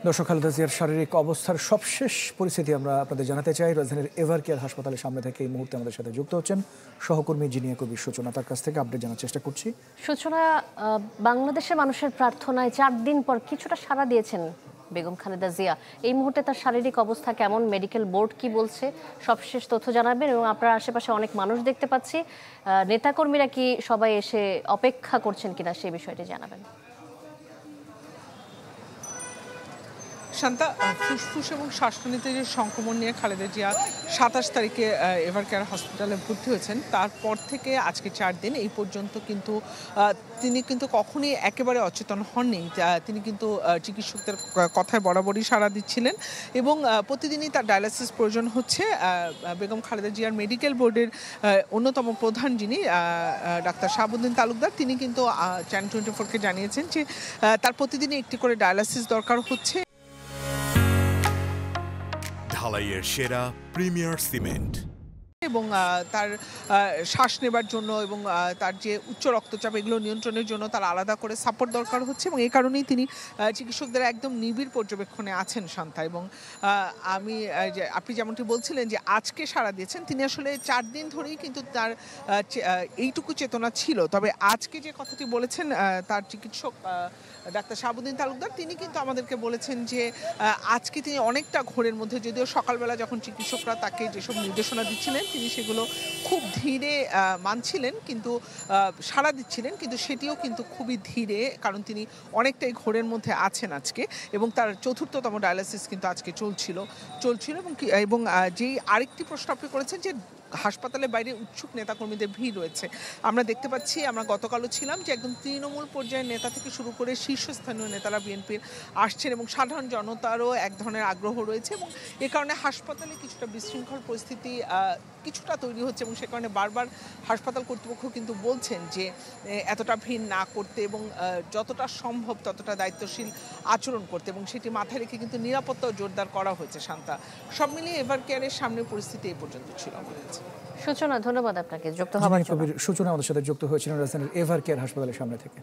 দর্শক, খালেদা জিয়ার শারীরিক অবস্থার সবশেষ পরিস্থিতি আমরা আপনাদের জানাতে চাই। রাজধানীর এভার কেয়ার হাসপাতালের সামনে থেকে এই মুহূর্তে আমাদের সাথে যুক্ত হচ্ছেন সহকর্মী জিনিয়া কবির সূচনা। তার কাছ থেকে আপডেট জানার চেষ্টা করছি। সূচনা, বাংলাদেশের মানুষের প্রার্থনায় 4 দিন পর কিছুটা সাড়া দিয়েছেন বেগম খালেদা জিয়া। এই মুহূর্তে তার শারীরিক অবস্থা কেমন, মেডিকেল বোর্ড কি বলছে, সবশেষ তথ্য জানাবেন। এবং আপনার আশেপাশে অনেক মানুষ দেখতে পাচ্ছি, নেতাকর্মীরা কি সবাই এসে অপেক্ষা করছেন কিনা সেই বিষয়টি জানাবেন। শান্তা, ফুসফুস এবং শ্বাসনালীতে যে সংক্রমণ নিয়ে খালেদা জিয়া 27 তারিখে এভার কেয়ার হসপিটালে ভর্তি হয়েছেন, তারপর থেকে আজকে 4 দিন এই পর্যন্ত কিন্তু তিনি কিন্তু কখনোই একেবারে অচেতন হননি। তিনি কিন্তু চিকিৎসকদের কথায় বরাবরই সাড়া দিচ্ছিলেন এবং প্রতিদিনই তার ডায়ালাইসিস প্রয়োজন হচ্ছে। বেগম খালেদা জিয়ার মেডিকেল বোর্ডের অন্যতম প্রধান যিনি ডাক্তার শাহাবুদ্দিন তালুকদার, তিনি কিন্তু চ্যানেল 24-কে জানিয়েছেন যে তার প্রতিদিনই একটি করে ডায়ালাইসিস দরকার হচ্ছে। ঢালাইয়ের সেরা প্রিমিয়ার সিমেন্ট এবং তার শ্বাস নেবার জন্য এবং তার যে উচ্চ রক্তচাপ এগুলো নিয়ন্ত্রণের জন্য তার আলাদা করে সাপোর্ট দরকার হচ্ছে এবং এই কারণেই তিনি চিকিৎসকদের একদম নিবিড় পর্যবেক্ষণে আছেন শান্তা। এবং আপনি যেমনটি বলছিলেন যে আজকে সাড়া দিয়েছেন, তিনি আসলে 4 দিন ধরেই কিন্তু তার এইটুকু চেতনা ছিল। তবে আজকে যে কথাটি বলেছেন তার চিকিৎসক ডাক্তার শাহাবুদ্দিন তালুকদার, তিনি কিন্তু আমাদেরকে বলেছেন যে আজকে তিনি অনেকটা ঘোরের মধ্যে, যদিও সকালবেলা যখন চিকিৎসকরা তাকে যেসব নির্দেশনা দিচ্ছিলেন তিনি সেগুলো খুব ধীরে মানছিলেন, কিন্তু সাড়া দিচ্ছিলেন, কিন্তু সেটিও কিন্তু খুবই ধীরে, কারণ তিনি অনেকটাই ঘোরের মধ্যে আছেন আজকে। এবং তার 4র্থতম ডায়ালাইসিস কিন্তু আজকে চলছিল এবং যেই আরেকটি প্রশ্ন আপনি করেছেন যে হাসপাতালের বাইরে উৎসুক নেতাকর্মীদের ভিড় রয়েছে, আমরা দেখতে পাচ্ছি। আমরা গতকালও ছিলাম যে একদম তৃণমূল পর্যায়ের নেতা থেকে শুরু করে শীর্ষস্থানীয় নেতারা বিএনপির আসছেন এবং সাধারণ জনতারও এক ধরনের আগ্রহ রয়েছে এবং এ কারণে হাসপাতালে কিছুটা বিশৃঙ্খল পরিস্থিতি কিছুটা তৈরি হচ্ছে এবং সে কারণে বারবার হাসপাতাল কর্তৃপক্ষ কিন্তু বলছেন যে এতটা ভিড় না করতে এবং যতটা সম্ভব ততটা দায়িত্বশীল আচরণ করতে, এবং সেটি মাথায় রেখে কিন্তু নিরাপত্তাও জোরদার করা হয়েছে। শান্তা, সব মিলিয়ে এভার কেয়ারের সামনের পরিস্থিতি এই পর্যন্ত ছিল আমার কাছে। সূচনা, ধন্যবাদ আপনাকে যুক্ত হওয়ার জন্য। সূচনা আমাদের সাথে যুক্ত হয়েছিলেন রাজধানীর এভার কেয়ার হাসপাতালের সামনে থেকে।